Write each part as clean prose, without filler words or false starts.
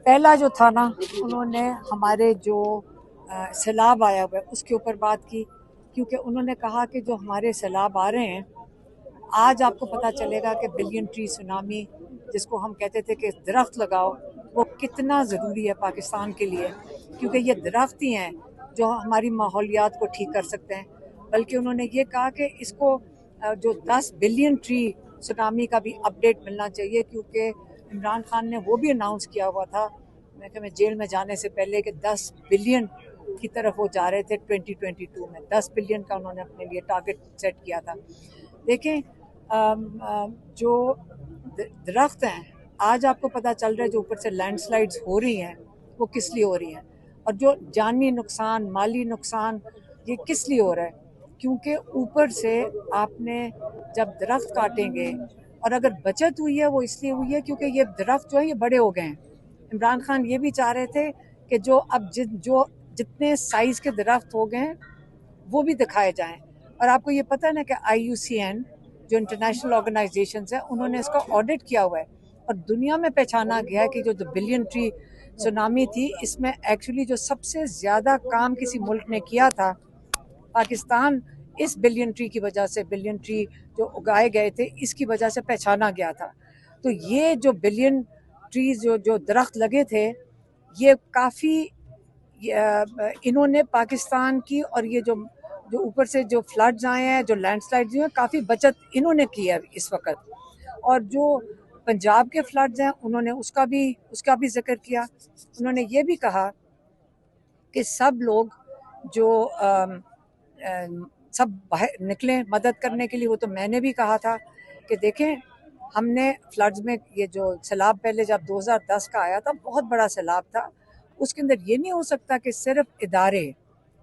पहला जो था ना, उन्होंने हमारे जो सैलाब आया हुआ है उसके ऊपर बात की, क्योंकि उन्होंने कहा कि जो हमारे सैलाब आ रहे हैं, आज आपको पता चलेगा कि बिलियन ट्री सुनामी, जिसको हम कहते थे कि दरख्त लगाओ, वो कितना ज़रूरी है पाकिस्तान के लिए, क्योंकि ये दरख्त ही हैं जो हमारी माहौलियात को ठीक कर सकते हैं। बल्कि उन्होंने ये कहा कि इसको जो 10 बिलियन ट्री सुनामी का भी अपडेट मिलना चाहिए, क्योंकि इमरान खान ने वो भी अनाउंस किया हुआ था मैं जेल में जाने से पहले कि 10 बिलियन की तरफ वो जा रहे थे 2022 में। 10 बिलियन का उन्होंने अपने लिए टारगेट सेट किया था। देखें, जो दरख्त हैं, आज आपको पता चल रहा है जो ऊपर से लैंडस्लाइड्स हो रही हैं वो किस लिए हो रही हैं, और जो जानी नुकसान, माली नुकसान, ये किस लिए हो रहा है, क्योंकि ऊपर से आपने जब दरख्त काटेंगे, और अगर बचत हुई है वो इसलिए हुई है क्योंकि ये दरख्त जो है ये बड़े हो गए हैं। इमरान खान ये भी चाह रहे थे कि जो अब जो जितने साइज के दरख्त हो गए हैं वो भी दिखाए जाएं। और आपको ये पता है ना कि IUCN जो इंटरनेशनल ऑर्गेनाइजेशन है, उन्होंने इसका ऑडिट किया हुआ है, और दुनिया में पहचाना गया है कि जो बिलियन ट्री सुनामी थी, इसमें एक्चुअली जो सबसे ज़्यादा काम किसी मुल्क ने किया था, पाकिस्तान इस बिलियन ट्री की वजह से, बिलियन ट्री जो उगाए गए थे इसकी वजह से पहचाना गया था। तो ये जो बिलियन ट्रीज जो दरख्त लगे थे, ये काफ़ी इन्होंने पाकिस्तान की, और ये जो जो ऊपर से जो फ्लड्स आए हैं, जो लैंडस्लाइड्स हुए हैं, काफ़ी बचत इन्होंने की है इस वक्त। और जो पंजाब के फ्लड्स हैं, उन्होंने उसका भी जिक्र किया। उन्होंने ये भी कहा कि सब लोग जो सब बाहर निकलें मदद करने के लिए। वो तो मैंने भी कहा था कि देखें, हमने फ्लड्स में ये जो सैलाब पहले जब 2010 का आया था, बहुत बड़ा सैलाब था, उसके अंदर ये नहीं हो सकता कि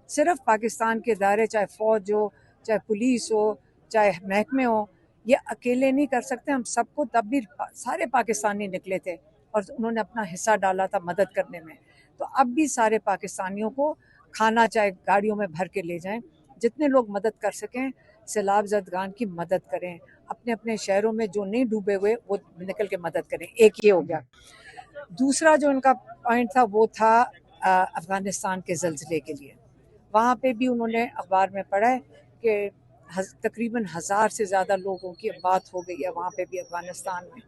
सिर्फ पाकिस्तान के इदारे, चाहे फ़ौज हो, चाहे पुलिस हो, चाहे महकमे हो, ये अकेले नहीं कर सकते। हम सबको, तब भी सारे पाकिस्तानी निकले थे और उन्होंने अपना हिस्सा डाला था मदद करने में। तो अब भी सारे पाकिस्तानियों को खाना चाहे गाड़ियों में भर के ले जाएं, जितने लोग मदद कर सकें सैलाब ज़दगान की मदद करें। अपने अपने शहरों में जो नहीं डूबे हुए वो निकल के मदद करें। एक ये हो गया। दूसरा जो उनका पॉइंट था वो था अफ़गानिस्तान के ज़लज़ले के लिए। वहाँ पे भी उन्होंने अखबार में पढ़ा है कि तकरीबन 1000 से ज़्यादा लोगों की बात हो गई है वहाँ पे भी, अफ़गानिस्तान में।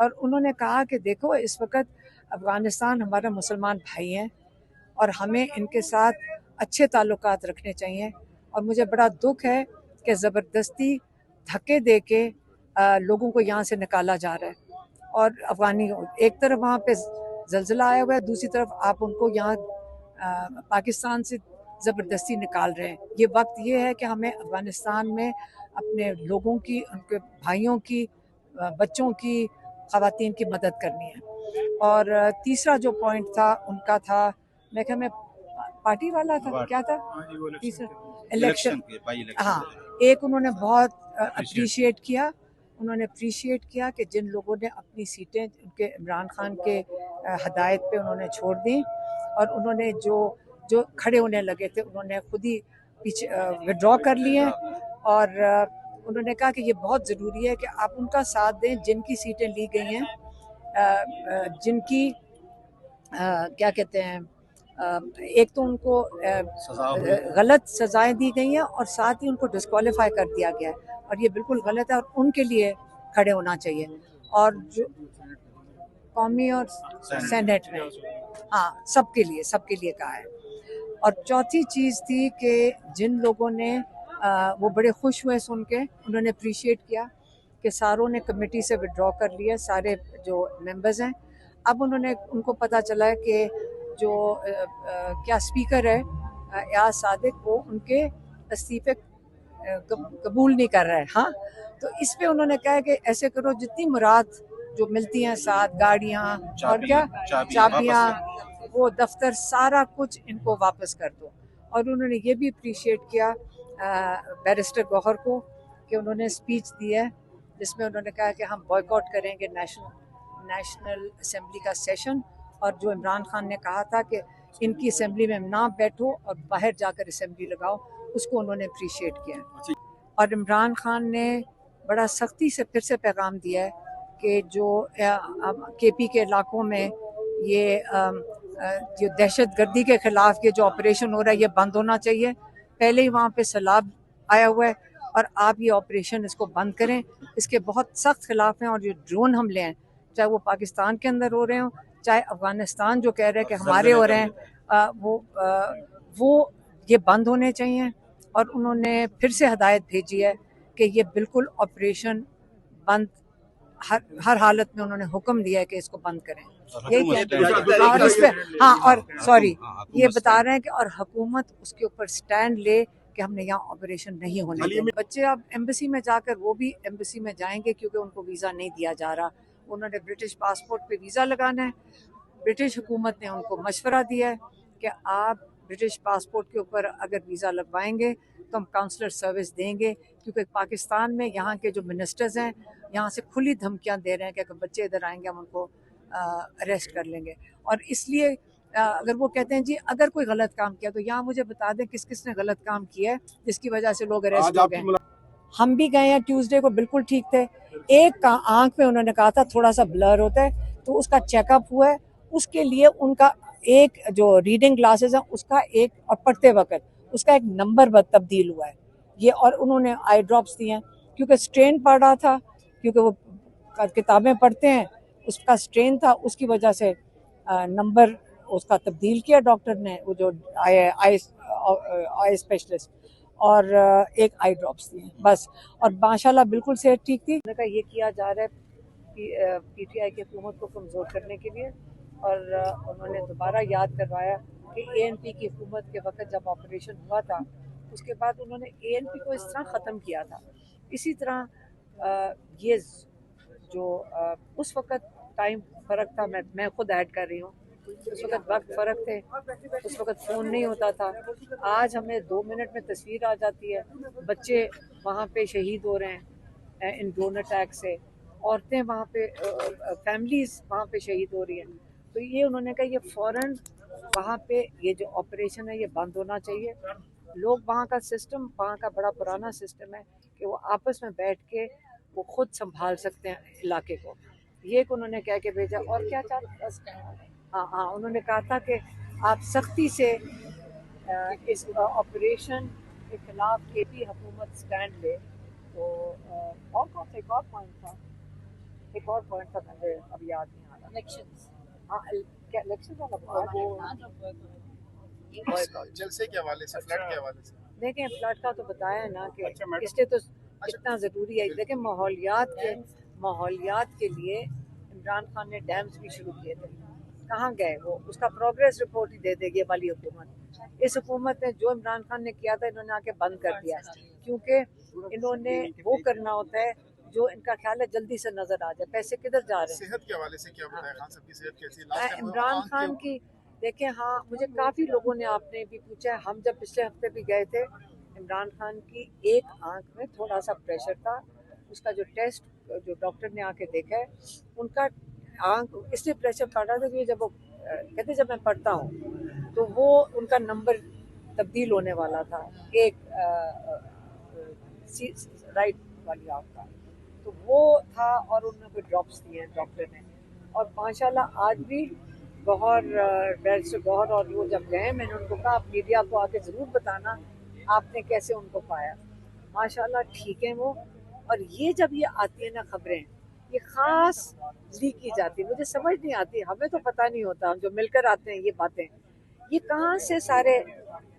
और उन्होंने कहा कि देखो, इस वक्त अफ़गानिस्तान हमारा मुसलमान भाई हैं और हमें इनके साथ अच्छे ताल्लुकात रखने चाहिए। और मुझे बड़ा दुख है कि ज़बरदस्ती धक्के दे के लोगों को यहाँ से निकाला जा रहा है। और अफ़गानी, एक तरफ वहाँ पे ज़लज़ला आया हुआ है, दूसरी तरफ आप उनको यहाँ पाकिस्तान से ज़बरदस्ती निकाल रहे हैं। ये वक्त ये है कि हमें अफ़गानिस्तान में अपने लोगों की, उनके भाइयों की, बच्चों की, ख़वातीन की मदद करनी है। और तीसरा जो पॉइंट था उनका था, मैं क्या मैं पार्टी वाला था, क्या था तीसरा, इलेक्शन। हाँ, एक उन्होंने बहुत अप्रिशिएट किया, उन्होंने अप्रिशिएट किया कि जिन लोगों ने अपनी सीटें उनके इमरान खान के हदायत पे उन्होंने छोड़ दी, और उन्होंने जो जो खड़े होने लगे थे उन्होंने खुद ही पीछे विड्रॉ कर लिए। और उन्होंने कहा कि ये बहुत ज़रूरी है कि आप उनका साथ दें जिनकी सीटें ली गई हैं, जिनकी क्या कहते हैं, एक तो उनको गलत सजाएं दी गई हैं और साथ ही उनको डिस्क्वालीफाई कर दिया गया है, और ये बिल्कुल गलत है और उनके लिए खड़े होना चाहिए। और जो कौमी और सेनेट में, हाँ, सबके लिए कहा है। और चौथी चीज़ थी कि जिन लोगों ने वो बड़े खुश हुए सुन के, उन्होंने अप्रिशिएट किया कि सारों ने कमेटी से विड्रॉ कर लिया, सारे जो मेंबर्स हैं। अब उनको पता चला है कि जो क्या स्पीकर है याज सादिक, वो उनके इस्तीफे कबूल नहीं कर रहा है। हाँ, तो इस पे उन्होंने कहा है कि ऐसे करो, जितनी मुराद जो मिलती हैं, साथ गाड़ियाँ और क्या चाबियाँ, वो दफ्तर, सारा कुछ इनको वापस कर दो। और उन्होंने ये भी अप्रिशिएट किया बैरिस्टर गौहर को कि उन्होंने स्पीच दी है जिसमें उन्होंने कहा कि हम बॉयकॉट करेंगे नेशनल असेंबली का सेशन, और जो इमरान खान ने कहा था कि इनकी असेंबली में ना बैठो और बाहर जाकर असेंबली लगाओ, उसको उन्होंने अप्रिशिएट किया। और इमरान खान ने बड़ा सख्ती से फिर से पैगाम दिया है कि जो केपी के इलाकों में ये जो दहशतगर्दी के खिलाफ ये जो ऑपरेशन हो रहा है ये बंद होना चाहिए। पहले ही वहाँ पे सैलाब आया हुआ है और आप ये ऑपरेशन इसको बंद करें। इसके बहुत सख्त खिलाफ हैं और जो ड्रोन हमले हैं चाहे वो पाकिस्तान के अंदर हो रहे हों चाहे अफगानिस्तान जो कह रहे हैं कि हमारे हो रहे हैं वो ये बंद होने चाहिए। और उन्होंने फिर से हदायत भेजी है कि ये बिल्कुल ऑपरेशन बंद हर हालत में उन्होंने हुक्म दिया है कि इसको बंद करें। यही कहते और इस पे हाँ और सॉरी ये बता रहे हैं कि और हुकूमत उसके ऊपर स्टैंड ले कि हमने यहाँ ऑपरेशन नहीं होने देना। बच्चे अब एम्बेसी में जाकर वो भी एम्बेसी में जाएंगे क्योंकि उनको वीज़ा नहीं दिया जा रहा। उन्होंने ब्रिटिश पासपोर्ट पे वीज़ा लगाना है। ब्रिटिश हुकूमत ने उनको मशवरा दिया है कि आप ब्रिटिश पासपोर्ट के ऊपर अगर वीज़ा लगवाएंगे तो हम काउंसलर सर्विस देंगे क्योंकि पाकिस्तान में यहाँ के जो मिनिस्टर्स हैं यहाँ से खुली धमकियाँ दे रहे हैं कि अगर बच्चे इधर आएंगे हम उनको अरेस्ट कर लेंगे। और इसलिए अगर वो कहते हैं जी अगर कोई गलत काम किया तो यहाँ मुझे बता दें किस किस ने गलत काम किया है जिसकी वजह से लोग अरेस्ट हो गए। हम भी गए हैं ट्यूसडे को, बिल्कुल ठीक थे। एक का आंख में उन्होंने कहा था थोड़ा सा ब्लर होता है तो उसका चेकअप हुआ है। उसके लिए उनका एक जो रीडिंग ग्लासेस है उसका एक और पढ़ते वक्त उसका एक नंबर तब्दील हुआ है ये। और उन्होंने आई ड्रॉप्स दिए हैं क्योंकि स्ट्रेन पड़ रहा था क्योंकि वो किताबें पढ़ते हैं उसका स्ट्रेन था उसकी वजह से नंबर उसका तब्दील किया डॉक्टर ने वो जो आई स्पेशलिस्ट और एक आई ड्रॉप्स दिए बस। और माशाल्लाह बिल्कुल सेहत ठीक थी। ये किया जा रहा है पीटीआई की हुकूमत को कमज़ोर करने के लिए और उन्होंने दोबारा याद करवाया कि एएनपी की हुकूमत के वक्त जब ऑपरेशन हुआ था उसके बाद उन्होंने एएनपी को इस तरह ख़त्म किया था। इसी तरह ये जो उस वक़्त टाइम फ़र्क था, मैं खुद ऐड कर रही हूँ, उस वक़्त वक्त फ़र्क थे, उस वक़्त फ़ोन नहीं होता था। आज हमें 2 मिनट में तस्वीर आ जाती है। बच्चे वहाँ पे शहीद हो रहे हैं इन ड्रोन अटैक से, औरतें वहाँ पे फैमिलीज़ वहाँ पे शहीद हो रही हैं। तो ये उन्होंने कहा ये फ़ौरन वहाँ पे ये जो ऑपरेशन है ये बंद होना चाहिए। लोग वहाँ का सिस्टम वहाँ का बड़ा पुराना सिस्टम है कि वो आपस में बैठ के वो खुद संभाल सकते हैं इलाके को। ये एक उन्होंने कह के भेजा। और क्या चाहते हाँ उन्होंने कहा था कि आप सख्ती से इस ऑपरेशन के खिलाफ केपी हुकूमत स्टैंड ले। तो और कौन सा एक और पॉइंट था मुझे अब याद नहीं आ रहा। इलेक्शंस हाँ क्या इलेक्शन वाला जलसे के हवाले से फ्लड के हवाले से देखें फ्लड का तो बताया है ना कि इसलिए तो इतना ज़रूरी है। देखें माहौलियात के लिए इमरान खान ने डैम्स भी शुरू किए थे। कहाँ गए वो? उसका प्रोग्रेस रिपोर्ट ही दे देगी वाली हुकूमत। इस हुकूमत ने जो इमरान खान ने किया था इन्होंने आके बंद कर दिया क्योंकि इन्होंने वो करना होता है जो इनका ख्याल है जल्दी से नजर आ जाए। पैसे किधर जा रहे हैं? सेहत के हवाले से क्या बताया खान साहब की सेहत कैसी? इमरान खान की देखें हाँ मुझे काफ़ी लोगों ने आपने भी पूछा है। हम जब पिछले हफ्ते भी गए थे इमरान खान की एक आंख में थोड़ा सा प्रेशर था। उसका जो टेस्ट जो डॉक्टर ने आके देखा है उनका आंख इसलिए प्रेशर पड़ रहा था कि जब वो कहते जब मैं पढ़ता हूँ तो वो उनका नंबर तब्दील होने वाला था एक राइट वाली आंख का। तो वो था और उन्होंने कोई ड्रॉप्स दिए हैं डॉक्टर ने। और माशाल्लाह आज भी बैरिस्टर गौहर और वो जब गए मैंने उनको कहा आप मीडिया को आके ज़रूर बताना आपने कैसे उनको पाया। माशाल्लाह ठीक है वो। और ये जब ये आती है ना खबरें ये ख़ास लीक की जाती है। मुझे समझ नहीं आती, हमें तो पता नहीं होता, हम जो मिलकर आते हैं ये बातें ये कहाँ से सारे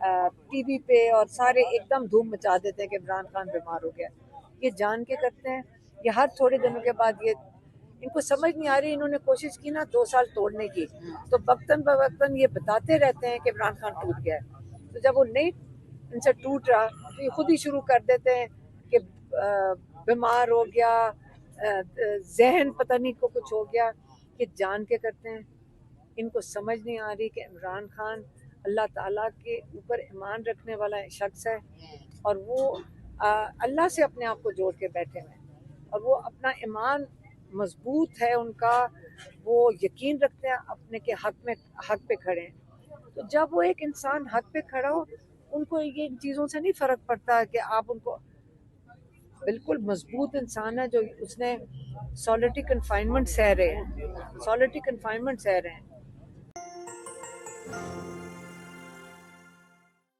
टीवी पे और सारे एकदम धूम मचा देते हैं कि इमरान खान बीमार हो गया। ये जान के करते हैं। ये हर थोड़े दिनों के बाद ये इनको समझ नहीं आ रही। इन्होंने कोशिश की ना 2 साल तोड़ने की तो वक्तन बवक्तन ये बताते रहते हैं कि इमरान खान टूट गया है। तो जब वो नहीं इनसे टूट रहा तो ये खुद ही शुरू कर देते हैं कि बीमार हो गया, जहन पता नहीं को कुछ हो गया। ये जान के करते हैं। इनको समझ नहीं आ रही कि इमरान खान अल्लाह ताला के ऊपर ईमान रखने वाला शख्स है और वो अल्लाह से अपने आप को जोड़ के बैठे हैं और वो अपना ईमान मजबूत है उनका। वो यकीन रखते हैं अपने के हक पे खड़े हैं। तो जब वो एक इंसान हक पे खड़ा हो उनको ये इन चीज़ों से नहीं फ़र्क पड़ता कि आप उनको बिल्कुल मजबूत इंसान है जो उसने सॉलिटरी कन्फाइनमेंट सह रहे हैं, सॉलिटरी कन्फाइनमेंट सह रहे हैं।